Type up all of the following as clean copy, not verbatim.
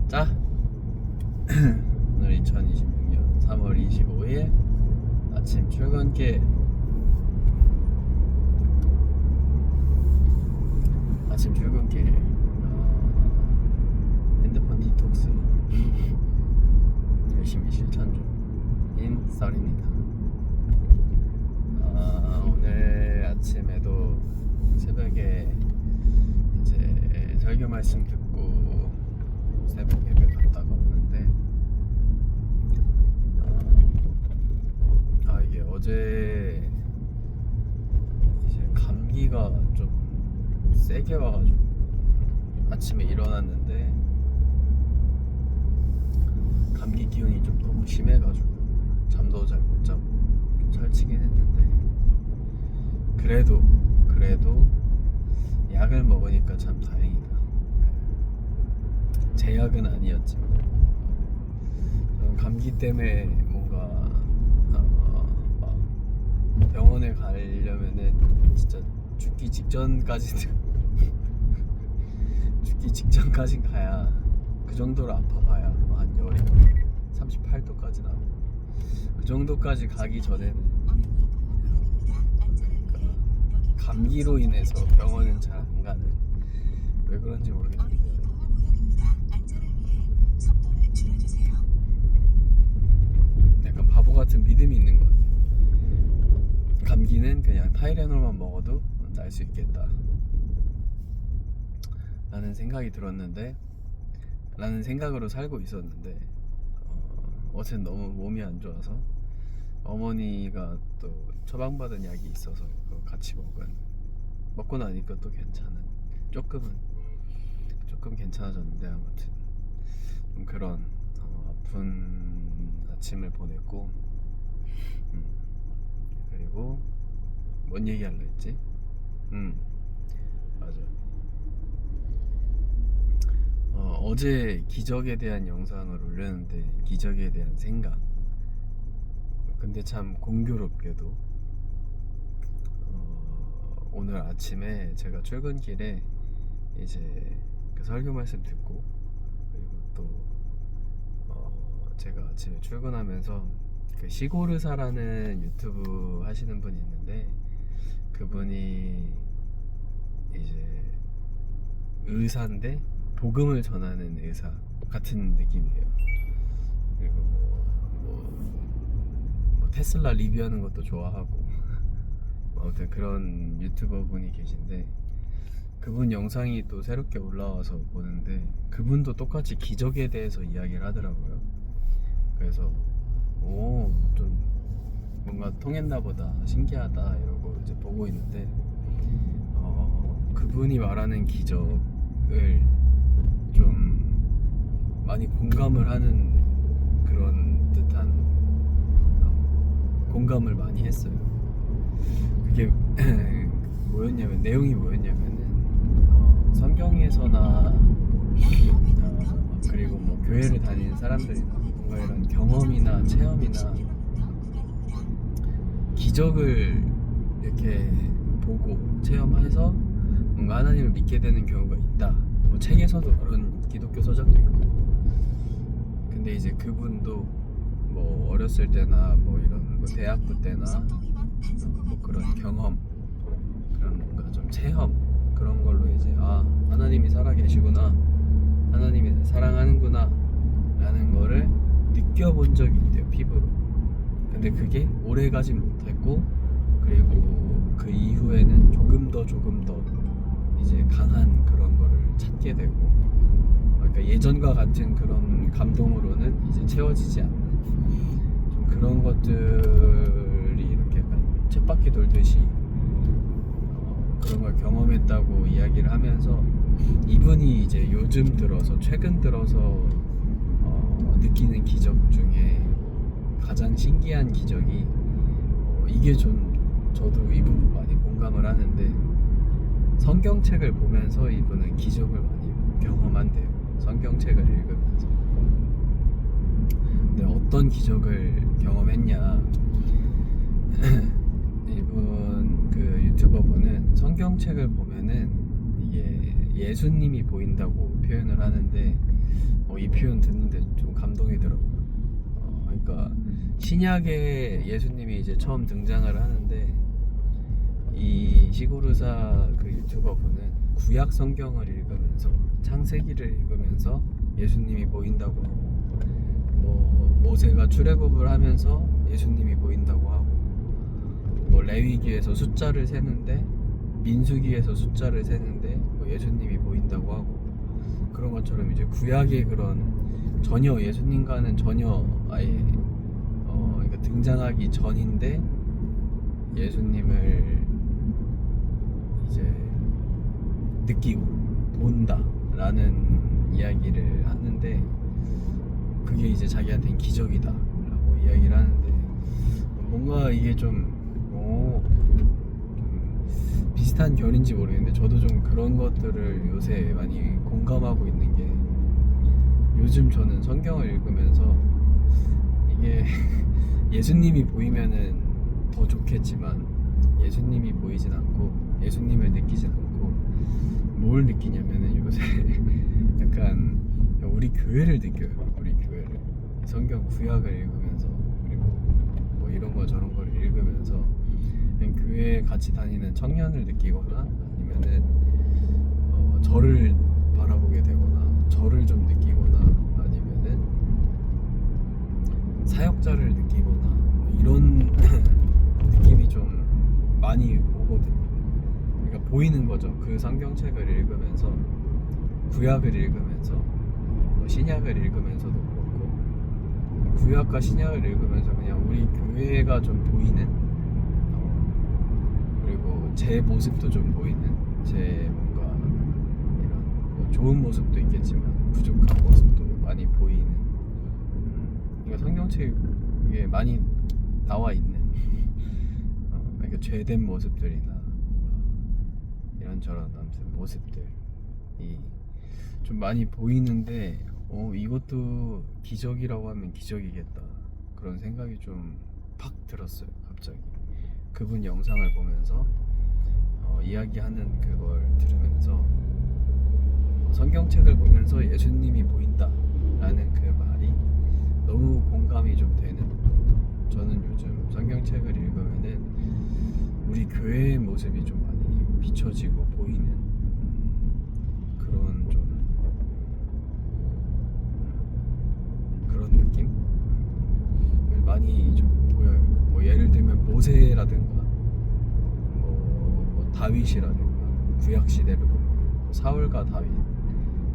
자, 오늘 2026년 3월 25일 아침 출근길. 핸드폰 디톡스 열심히 실천 중인 썰입니다. 오늘 아침에도 새벽에 이제 설교 말씀 듣고 새벽 예배 갔다가 오는데 이게 어제 이제 감기가 좀 세게 와가지고 아침에 일어났는데 감기 기운이 좀 너무 심해가지고 잠도 잘 못 자고 좀 설치긴 했는데 그래도 약을 먹으니까 참 다행이다. 제 약은 아니었지만 저는 감기 때문에 뭔가 막 병원에 가려면은 진짜 죽기 직전까지 가야 그 정도로 아파봐야 한 열이 38도까지 나고 그 정도까지 가기 전에는 감기로 인해서 병원은 잘 안 가는, 왜 그런지 모르겠는데 약간 바보 같은 믿음이 있는 것 같아요. 감기는 그냥 타이레놀만 먹어도 날 수 있겠다 라는 생각이 들었는데, 라는 생각으로 살고 있었는데 어제 너무 몸이 안 좋아서 어머니가 또 처방받은 약이 있어서 그거 같이 먹고 나니까 또 조금 괜찮아졌는데, 아무튼 좀 그런 아픈 아침을 보냈고, 그리고 뭔 얘기 하려 했지? 맞아. 어제 기적에 대한 영상을 올렸는데, 기적에 대한 생각. 근데 참 공교롭게도 오늘 아침에 제가 출근길에 이제 그 설교 말씀 듣고, 그리고 또 제가 아침에 출근하면서 그 시고르사라는 유튜브 하시는 분이 있는데, 그분이 이제 의사인데 복음을 전하는 의사 같은 느낌이에요. 그리고 뭐 테슬라 리뷰하는 것도 좋아하고 아무튼 그런 유튜버 분이 계신데, 그분 영상이 또 새롭게 올라와서 보는데 그분도 똑같이 기적에 대해서 이야기를 하더라고요. 그래서 좀 뭔가 통했나 보다, 신기하다 이러고 이제 보고 있는데 그분이 말하는 기적을 좀 많이 공감을 하는 그런 듯한 공감을 많이 했어요. 그게 내용이 뭐였냐면은 성경에서나 그리고 뭐 교회를 다니는 사람들이나 뭔가 이런 경험이나 체험이나 기적을 이렇게 보고 체험해서 뭔가 하나님을 믿게 되는 경우가 있다. 뭐 책에서도 그런 기독교 서적도 있고. 근데 이제 그분도 뭐 어렸을 때나 뭐 이런 뭐 대학부 때나 뭐 그런 경험, 그런 뭔가 좀 체험, 그런 걸로 이제 하나님이 살아계시구나, 하나님이 사랑하는구나 라는 거를 느껴본 적이 있대요, 피부로. 근데 그게 오래 가진 못했고, 그리고 그 이후에는 조금 더 이제 강한 그런 거를 찾게 되고, 그러니까 예전과 같은 그런 감동으로는 이제 채워지지 않는 좀 그런 것들이 이렇게 약간 쳇바퀴 돌듯이 그런 걸 경험했다고 이야기를 하면서, 이분이 이제 최근 들어서 느끼는 기적 중에 가장 신기한 기적이 이게 저도 이 부분 많이 공감을 하는데, 성경책을 보면서 이분은 기적을 많이 경험한대요. 성경책을 읽으면서. 근데 어떤 기적을 경험했냐, 이분 그 유튜버 분은 성경책을 보면은 이게 예수님이 보인다고 표현을 하는데 이 표현 듣는데 좀 감동이 들었고요. 그러니까 신약에 예수님이 이제 처음 등장을 하는데 이 시고르사 그 유튜버 분은 구약 성경을 읽으면서 창세기를 읽으면서 예수님이 보인다고 하고, 뭐 모세가 출애굽을 하면서 예수님이 보인다고 하고, 뭐 레위기에서 숫자를 세는데 민수기에서 숫자를 세는데 뭐 예수님이 보인다고 하고, 그런 것처럼 이제 구약의 그런 전혀 예수님과는 전혀 아예 그러니까 등장하기 전인데 예수님을 이제 느끼고 본다라는 이야기를 하는데, 그게 이제 자기한테는 기적이다라고 이야기를 하는데, 뭔가 이게 좀 비슷한 결인지 모르겠는데 저도 좀 그런 것들을 요새 많이 공감하고 있는 게, 요즘 저는 성경을 읽으면서 이게 예수님이 보이면은 더 좋겠지만 예수님이 보이진 않고 예수님을 느끼진 않고 뭘 느끼냐면은 요새 약간 우리 교회를 느껴요. 우리 교회를 성경 구약을 읽으면서, 그리고 뭐 이런 거 저런 걸 읽으면서 그냥 교회에 같이 다니는 청년을 느끼거나, 아니면은 저를 바라보게 되거나 저를 좀 느끼거나, 아니면은 사역자를 느끼거나, 뭐 이런 느낌이 좀 많이 오거든요. 그러니까 보이는 거죠. 그 성경책을 읽으면서, 구약을 읽으면서, 신약을 읽으면서도 그렇고, 구약과 신약을 읽으면서 그냥 우리 교회가 좀 보이는, 그리고 제 모습도 좀 보이는, 제 뭔가 이런 뭐 좋은 모습도 있겠지만 부족한 모습도 많이 보이는, 그러니까 성경책에 많이 나와 있는 그러니까 죄된 모습들이나 이런저런 아무튼 모습들이 좀 많이 보이는데, 이것도 기적이라고 하면 기적이겠다, 그런 생각이 좀 팍 들었어요. 갑자기 그분 영상을 보면서 이야기하는 그걸 들으면서 성경책을 보면서 예수님이 보인다라는 그 말이 너무 공감이 좀 되는, 저는 요즘 성경책을 읽으면은 우리 교회의 모습이 좀 많이 비춰지고 보이는 그런 좀 그런 느낌을 많이 좀 보여요. 뭐 예를 들면 모세라든가 뭐 다윗이라든가, 구약 시대를 보면 사울과 다윗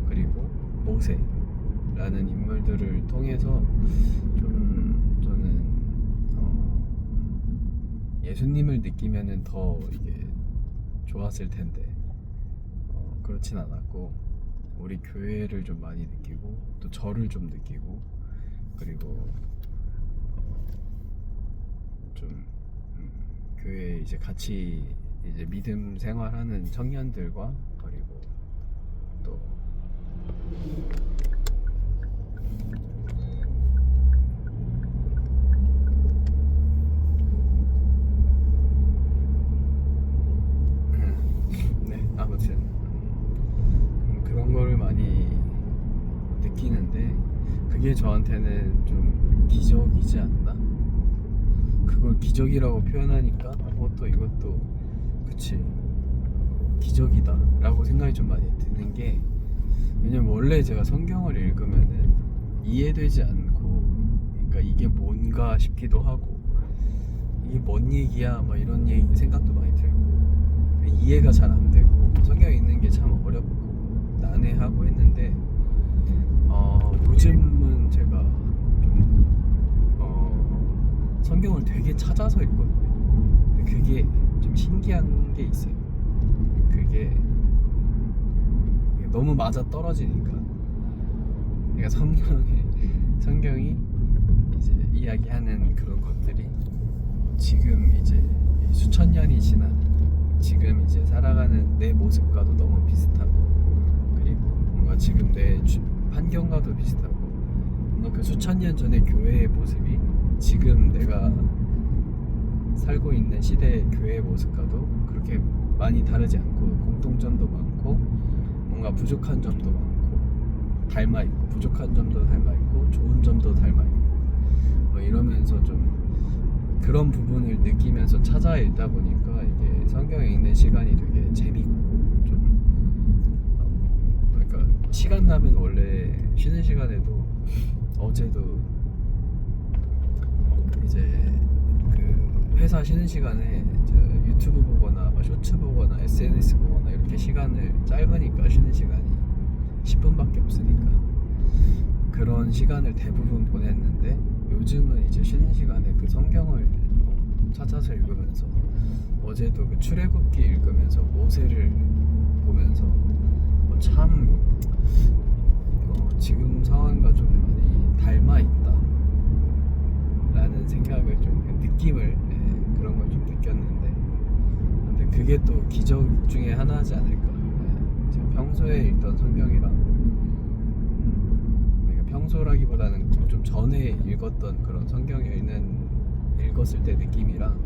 그리고 모세라는 인물들을 통해서 좀 저는 예수님을 느끼면은 더 이게 좋았을 텐데 그렇진 않았고, 우리 교회를 좀 많이 느끼고 또 저를 좀 느끼고, 그리고 좀 교회에 이제 같이 이제 믿음 생활하는 청년들과, 그리고 또 네, 아무튼 그런 거를 많이 느끼는데, 그게 저한테는 좀 기적이지 않나? 그걸 기적이라고 표현하니까 이것도 그치, 기적이다 라고 생각이 좀 많이 드는 게, 왜냐면 원래 제가 성경을 읽으면은 이해되지 않고, 그러니까 이게 뭔가 싶기도 하고, 이게 뭔 얘기야 막 이런 생각도 많이 들고, 이해가 잘 안 되고, 성경 읽는 게 참 어렵고 난해하고 했는데, 요즘은 제가 좀 성경을 되게 찾아서 읽거든요. 근데 그게 좀 신기한 게 있어요. 그게 너무 맞아 떨어지니까. 그러니까 성경이 이제 이야기하는 그런 것들이 지금 이제 수천 년이 지난 지금 이제 살아가는 내 모습과도 너무 비슷하고, 그리고 뭔가 지금 내 환경과도 비슷하고, 뭔가 그 수천 년 전의 교회의 모습이 지금 내가 살고 있는 시대의 교회의 모습과도 그렇게 많이 다르지 않고, 공통점도 많고 뭔가 부족한 점도 많고, 닮아 있고 부족한 점도 닮아 있고 좋은 점도 닮아 있고 뭐 이러면서 좀 그런 부분을 느끼면서 찾아 읽다 보니까 이게 성경 읽는 시간이 되게 재밌고 좀 그러니까 시간 나면 원래 쉬는 시간에도 어제도 이제 그 회사 쉬는 시간에 유튜브 보거나 뭐 쇼츠 보거나 SNS 보거나 이렇게 시간을 짧으니까 쉬는 시간이 10분밖에 없으니까 그런 시간을 대부분 보냈는데 요즘은 이제 쉬는 시간에 그 성경을 찾아서 읽으면서 어제도 그 출애굽기 읽으면서 모세를 보면서 참 지금 상황과 좀 많이 닮아 있다 라는 생각을 좀 느낌을 그런 걸 좀 느꼈는데 근데 그게 또 기적 중에 하나지 않을까. 제가 평소에 읽던 성경이랑 그러니까 평소라기보다는 좀 전에 읽었던 그런 성경을 읽었을 때 느낌이랑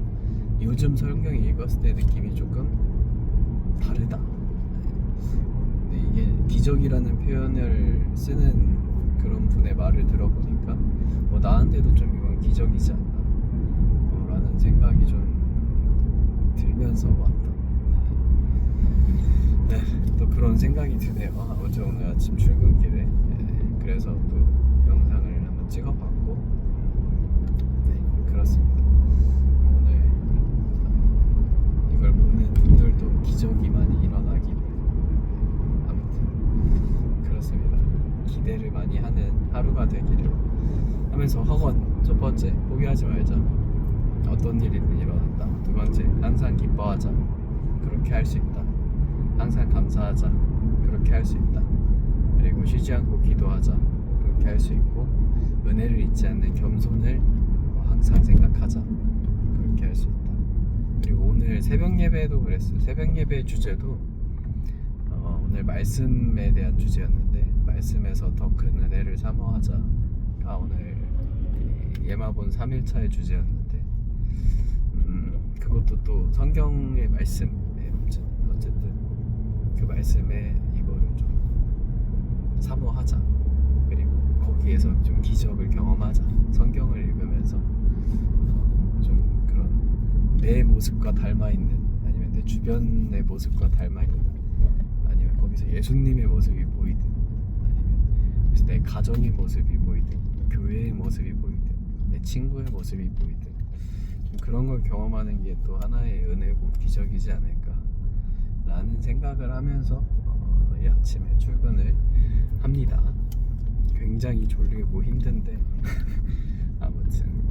요즘 성경 읽었을 때 느낌이 조금 다르다. 근데 이게 기적이라는 표현을 쓰는 그런 분의 말을 들어보니까 나한테도 좀 이건 기적이지 않나 라는 생각이 좀 들면서 왔다. 네, 또 그런 생각이 드네요. 어제 오늘 아침 출근길에 그래서 또 영상을 한번 찍어봤고 네, 그렇습니다. 오늘 이걸 보는 분들도 기적이 많이 일어나기를 아무튼 그렇습니다. 기대를 많이 하는 하루가 되기를 하면서 학원 첫 번째 포기하지 말자. 어떤 일이든 일어난다. 두 번째 항상 기뻐하자. 그렇게 할 수 있다. 항상 감사하자. 그렇게 할 수 있다. 그리고 쉬지 않고 기도하자. 그렇게 할 수 있고 은혜를 잊지 않는 겸손을 항상 생각하자. 그렇게 할 수 있다. 그리고 오늘 새벽 예배도 그랬어요. 새벽 예배 주제도 오늘 말씀에 대한 주제였는데 말씀에서 더 큰 은혜를 사모하자가 오늘 예마본 3일차의 주제였는데 그것도 또 성경의 말씀에 어쨌든 그 말씀에 이거를 좀 사모하자. 그리고 거기에서 좀 기적을 경험하자. 성경을 읽으면서 좀 그런 내 모습과 닮아있는 아니면 내 주변의 모습과 닮아있는 아니면 거기서 예수님의 모습이 보이든 아니면 그래서 내 가정의 모습이 보이든 교회의 모습이 보이든 내 친구의 모습이 보이든 좀 그런 걸 경험하는 게 또 하나의 은혜고 기적이지 않을까 라는 생각을 하면서 이 아침에 출근을 합니다. 굉장히 졸리고 힘든데 아무튼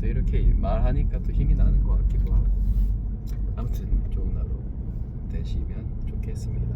또 이렇게 말하니까 또 힘이 나는 것 같기도 하고 아무튼 좋은 하루 되시면 좋겠습니다.